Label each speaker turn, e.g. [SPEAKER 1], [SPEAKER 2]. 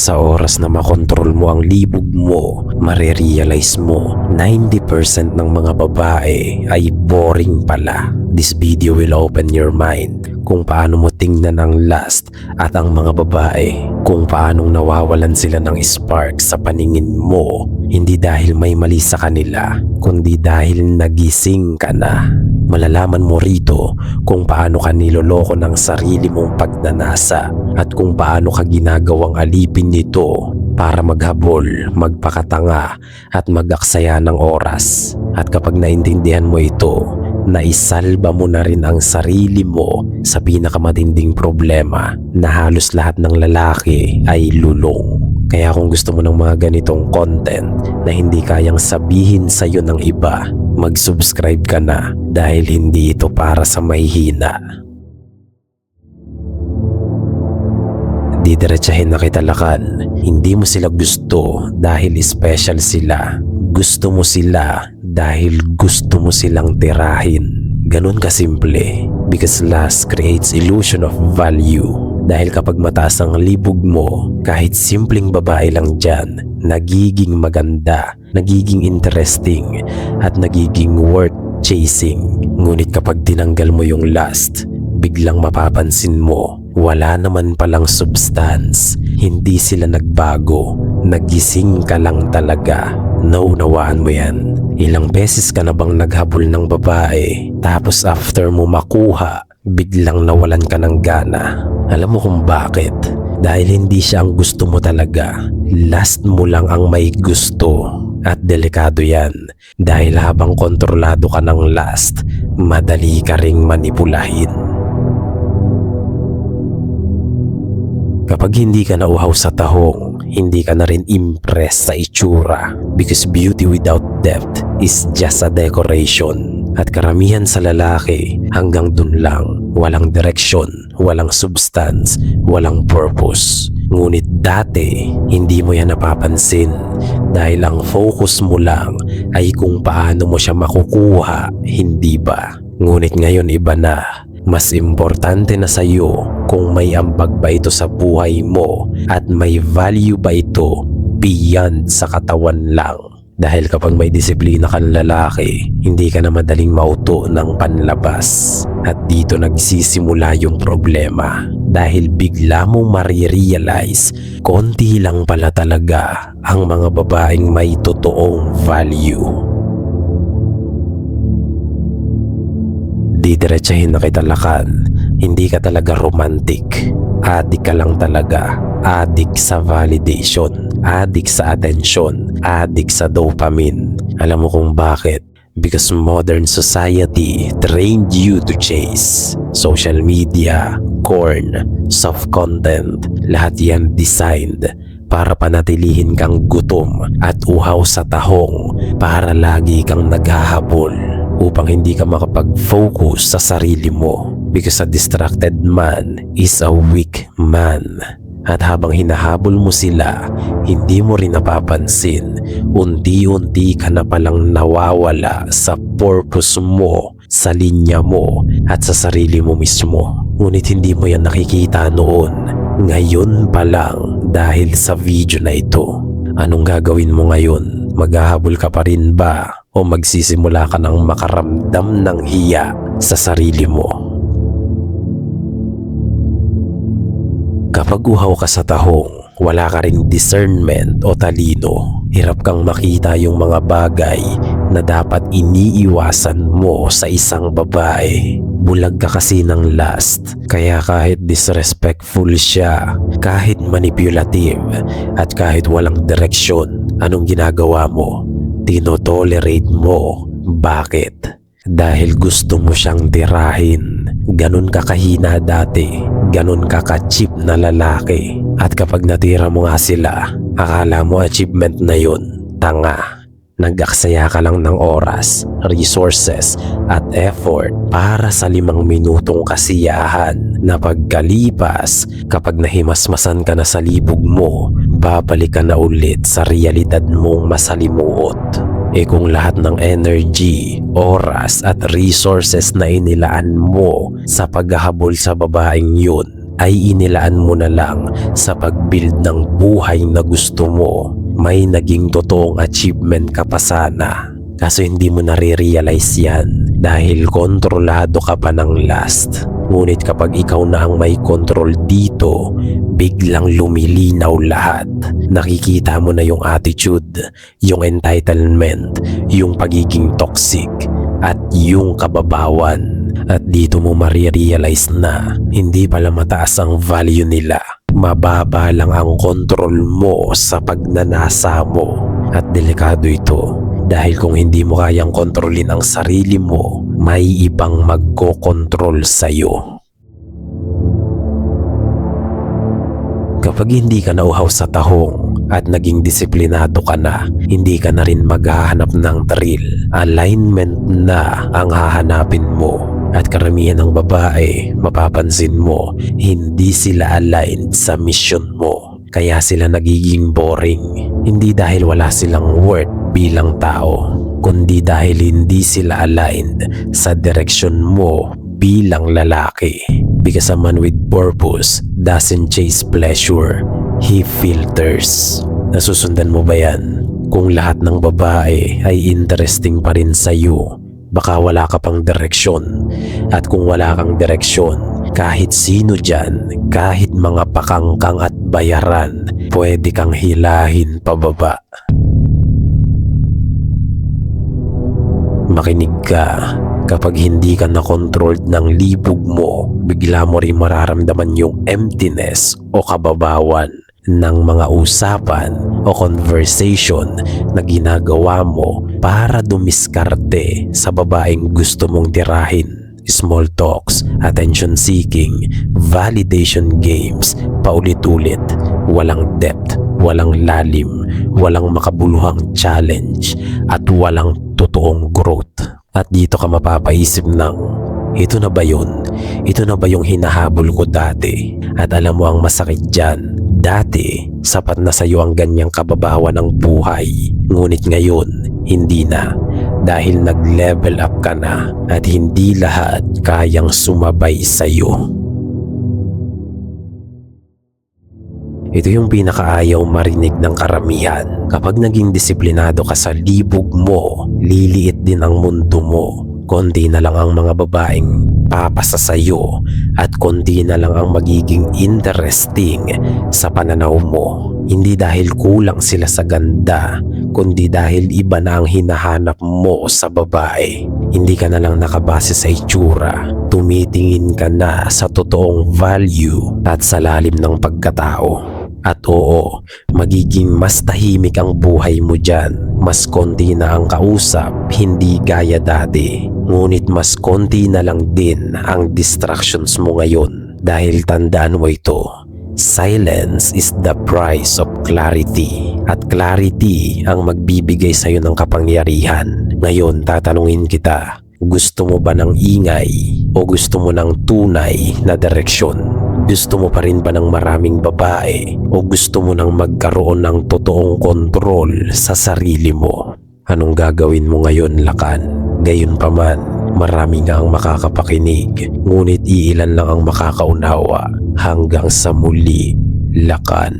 [SPEAKER 1] Sa oras na makontrol mo ang libog mo, marirealize mo 90% ng mga babae ay boring pala. This video will open your mind kung paano mo tingnan ang lust at ang mga babae, kung paanong nawawalan sila ng spark sa paningin mo, hindi dahil may mali sa kanila, kundi dahil nagising ka na. Malalaman mo rito kung paano ka niloloko ng sarili mong pagnanasa at kung paano ka ginagawang alipin nito para maghabol, magpakatanga at mag-aksaya ng oras. At kapag naintindihan mo ito, naisalba mo na rin ang sarili mo sa pinakamatinding problema na halos lahat ng lalaki ay lulong. Kaya kung gusto mo ng mga ganitong content na hindi kayang sabihin sa iyo ng iba, mag-subscribe ka na dahil hindi ito para sa mahihina. Didiretsahin na kita lakan. Hindi mo sila gusto dahil special sila. Gusto mo sila dahil gusto mo silang tirahin. Ganun kasimple. Because lust creates illusion of value. Dahil kapag mataas ang libog mo, kahit simpleng babae lang dyan, nagiging maganda, nagiging interesting, at nagiging worth chasing. Ngunit kapag tinanggal mo yung lust, biglang mapapansin mo, wala naman palang substance. Hindi sila nagbago, nagising ka lang talaga. Naunawaan mo yan. Ilang beses ka na bang naghabol ng babae, tapos after mo makuha, biglang nawalan ka ng gana? Alam mo kung bakit? Dahil hindi siya ang gusto mo talaga. Last mo lang ang may gusto. At delikado yan. Dahil habang kontrolado ka ng lust, madali ka ring manipulahin. Kapag hindi ka nauhaw sa tahong, hindi ka na rin impress sa itsura. Because beauty without depth is just a decoration. At karamihan sa lalaki, hanggang dun lang. Walang direksyon, walang substance, walang purpose. Ngunit dati, hindi mo yan napapansin dahil ang focus mo lang ay kung paano mo siya makukuha, hindi ba? Ngunit ngayon iba na. Mas importante na sa iyo kung may ambag ba ito sa buhay mo at may value ba ito beyond sa katawan lang. Dahil kapag may disiplina kang lalaki, hindi ka na madaling mauto ng panlabas. At dito nagsisimula yung problema. Dahil bigla mong marirealize, konti lang pala talaga ang mga babaeng may totoong value. Didiretsahin na kita lakan, hindi ka talaga romantic. Adik ka lang talaga. Adik sa validation, adik sa attention, adik sa dopamine. Alam mo kung bakit? Because modern society trained you to chase. Social media, corn, soft content, lahat yan designed para panatilihin kang gutom at uhaw sa tahong, para lagi kang naghahabol upang hindi ka makapag-focus sa sarili mo. Because a distracted man is a weak man. At habang hinahabol mo sila, hindi mo rin napapansin, unti-unti ka na palang nawawala sa purpose mo, sa linya mo, at sa sarili mo mismo. Ngunit hindi mo yan nakikita noon. Ngayon pa lang dahil sa video na ito. Anong gagawin mo ngayon? Maghahabol ka pa rin ba? O magsisimula ka ng makaramdam ng hiya sa sarili mo? Kapag uhaw ka sa tahong, wala ka ring discernment o talino. Hirap kang makita yung mga bagay na dapat iniiwasan mo sa isang babae. Bulag ka kasi ng lust, kaya kahit disrespectful siya, kahit manipulative, at kahit walang direksyon, anong ginagawa mo? Tinotolerate mo. Bakit? Dahil gusto mo siyang tirahin. Ganun ka kahina dati, ganun ka ka-cheap na lalaki. At kapag natira mo nga sila, akala mo achievement na yun. Tanga. Nag-aksaya ka lang ng oras, resources at effort para sa 5 minutong kasiyahan na pagkalipas, kapag nahimasmasan ka na sa libog mo, babalik ka na ulit sa realidad mong masalimuot. Eh kung lahat ng energy, oras at resources na inilaan mo sa paghahabol sa babaeng yun ay inilaan mo na lang sa pag-build ng buhay na gusto mo, may naging totoong achievement ka pa sana. Kaso hindi mo nare-realize yan dahil kontrolado ka pa ng last. Ngunit kapag ikaw na ang may control dito, biglang lumilinaw lahat. Nakikita mo na yung attitude, yung entitlement, yung pagiging toxic, at yung kababawan. At dito mo marirealize na hindi pala mataas ang value nila. Mababa lang ang control mo sa pagnanasa mo. At delikado ito dahil kung hindi mo kayang kontrolin ang sarili mo, may ibang magkokontrol sa'yo. Kapag hindi ka nauhaw sa tahong at naging disiplinado ka na, hindi ka na rin maghahanap ng thrill. Alignment na ang hahanapin mo. At karamihan ng babae, mapapansin mo, hindi sila aligned sa mission mo. Kaya sila nagiging boring. Hindi dahil wala silang worth bilang tao, kundi dahil hindi sila aligned sa direksyon mo bilang lalaki. Because a man with purpose doesn't chase pleasure, he filters. Nasusundan mo ba yan? Kung lahat ng babae ay interesting pa rin sa'yo, baka wala ka pang direksyon. At kung wala kang direksyon, kahit sino dyan, kahit mga pakangkang at bayaran, pwede kang hilahin pababa. Makinig ka. Kapag hindi ka na-controlled ng libog mo, bigla mo rin mararamdaman yung emptiness o kababawan ng mga usapan o conversation na ginagawa mo para dumiskarte sa babaeng gusto mong tirahin. Small talks, attention seeking, validation games, paulit-ulit, walang depth, walang lalim, walang makabuluhang challenge, at walang totoong growth. At dito ka mapapaisip ng, ito na ba yun? Ito na ba yung hinahabol ko dati? At alam mo ang masakit dyan, dati sapat na sa'yo ang ganyang kababawan ng buhay. Ngunit ngayon, hindi na. Dahil nag-level up ka na at hindi lahat kayang sumabay sa'yo. Ito yung pinakaayaw marinig ng karamihan. Kapag naging disiplinado ka sa libog mo, liliit din ang mundo mo. Konti na lang ang mga babaeng papasa sa'yo at konti na lang ang magiging interesting sa pananaw mo. Hindi dahil kulang sila sa ganda, kundi dahil iba na ang hinahanap mo sa babae. Hindi ka na lang nakabase sa itsura, tumitingin ka na sa totoong value at sa lalim ng pagkatao. At oo, magiging mas tahimik ang buhay mo dyan. Mas konti na ang kausap, hindi gaya dati. Ngunit mas konti na lang din ang distractions mo ngayon. Dahil tandaan mo ito, silence is the price of clarity. At clarity ang magbibigay sa'yo ng kapangyarihan. Ngayon, tatanungin kita, gusto mo ba ng ingay o gusto mo ng tunay na direksyon? Gusto mo pa rin ba ng maraming babae o gusto mo nang magkaroon ng totoong kontrol sa sarili mo? Anong gagawin mo ngayon, Lakan? Gayunpaman, marami nga ang makakapakinig, ngunit iilan lang ang makakaunawa. Hanggang sa muli, Lakan.